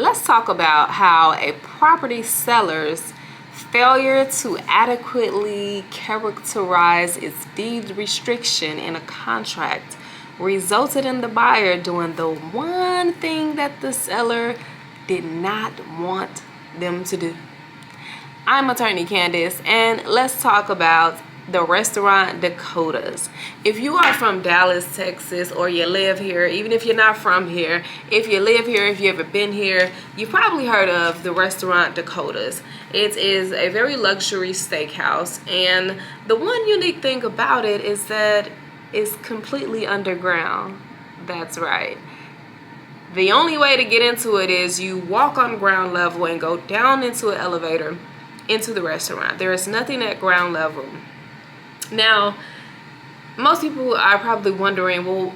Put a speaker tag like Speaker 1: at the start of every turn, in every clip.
Speaker 1: let's talk about how a property seller's failure to adequately characterize its deed restriction in a contract resulted in the buyer doing the one thing that the seller did not want them to do. I'm attorney Candace, and let's talk about the restaurant Dakota's. If you are from Dallas, Texas, or you live here, even if you're not from here, if you live here, if you've ever been here, you've probably heard of the restaurant Dakota's. It is a very luxury steakhouse, and the one unique thing about it is that it's completely underground. That's right. The only way to get into it is you walk on ground level and go down into an elevator into the restaurant. There is nothing at ground level. Now, most people are probably wondering, well,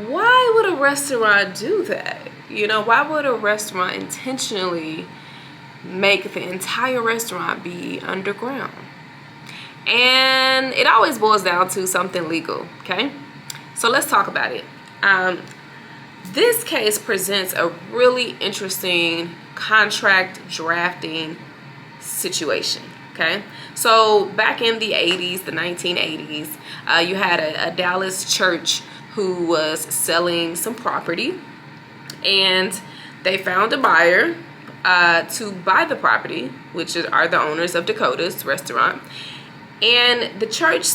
Speaker 1: why would a restaurant do that? You know, why would a restaurant intentionally make the entire restaurant be underground? And it always boils down to something legal, okay? So let's talk about it. This case presents a really interesting contract drafting situation. Okay, so back in the 80s, the 1980s, you had a Dallas church who was selling some property, and they found a buyer to buy the property, which are the owners of Dakota's restaurant. And the church,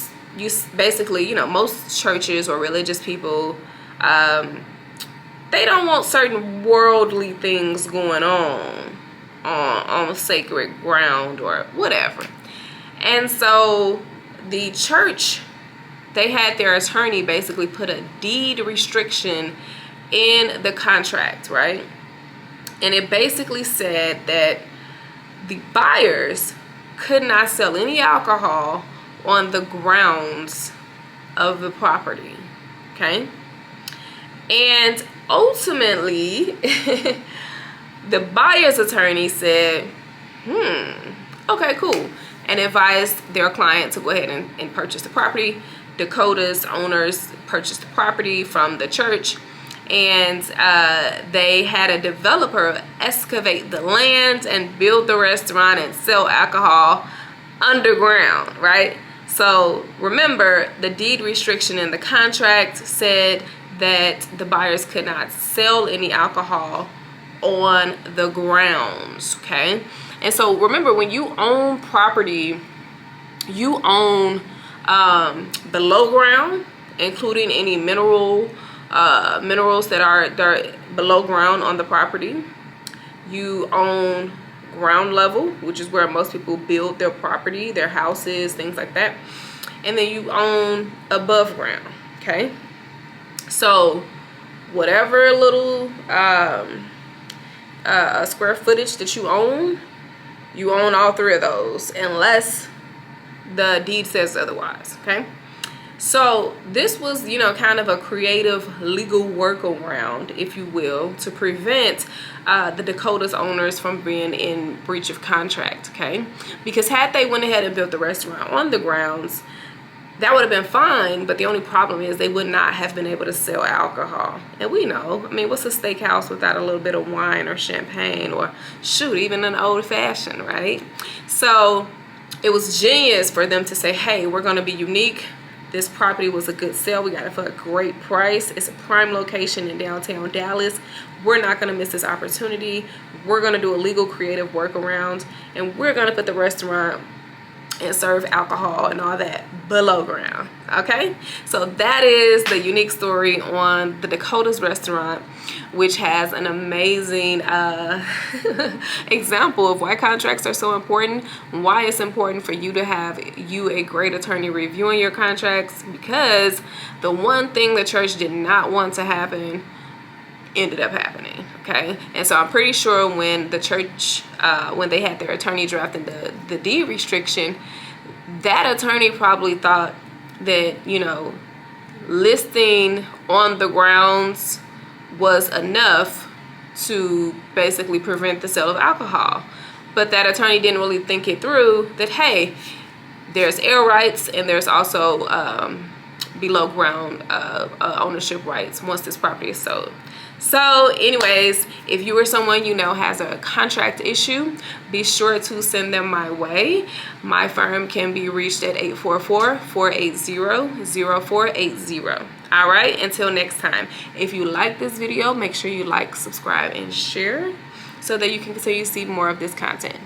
Speaker 1: basically, you know, most churches or religious people, they don't want certain worldly things going on sacred ground or whatever. And so the church, they had their attorney basically put a deed restriction in the contract, right? And it basically said that the buyers could not sell any alcohol on the grounds of the property, okay? And ultimately, the buyer's attorney said, okay, cool, and advised their client to go ahead and purchase the property. Dakota's owners purchased the property from the church, and they had a developer excavate the land and build the restaurant and sell alcohol underground, right? So remember, the deed restriction in the contract said that the buyers could not sell any alcohol on the grounds, okay? And so remember, when you own property, you own below ground, including any minerals that are below ground on the property. You own ground level, which is where most people build their property, their houses, things like that. And then you own above ground, okay? So whatever little square footage that you own all three of those, unless the deed says otherwise, okay? So this was, you know, kind of a creative legal workaround, if you will, to prevent the Dakota's owners from being in breach of contract, okay? Because had they went ahead and built the restaurant on the grounds, that would have been fine, but the only problem is they would not have been able to sell alcohol. And we know, I mean, what's a steakhouse without a little bit of wine or champagne or, shoot, even an old-fashioned, right? So it was genius for them to say, hey, we're going to be unique. This property was a good sale. We got it for a great price. It's a prime location in downtown Dallas. We're not going to miss this opportunity. We're going to do a legal creative workaround, and we're going to put the restaurant and serve alcohol and all that below ground, okay? So that is the unique story on the Dakota's restaurant, which has an amazing example of why contracts are so important, why it's important for you to have a great attorney reviewing your contracts, because the one thing the church did not want to happen ended up happening, okay? And so I'm pretty sure when the church, when they had their attorney drafting the deed restriction, that attorney probably thought that, you know, listing on the grounds was enough to basically prevent the sale of alcohol. But that attorney didn't really think it through, that, hey, there's air rights and there's also below ground ownership rights once this property is sold. So anyways, if you or someone you know has a contract issue, be sure to send them my way. My firm can be reached at 844-480-0480. All right, until next time. If you like this video, make sure you like, subscribe, and share so that you can continue to see more of this content.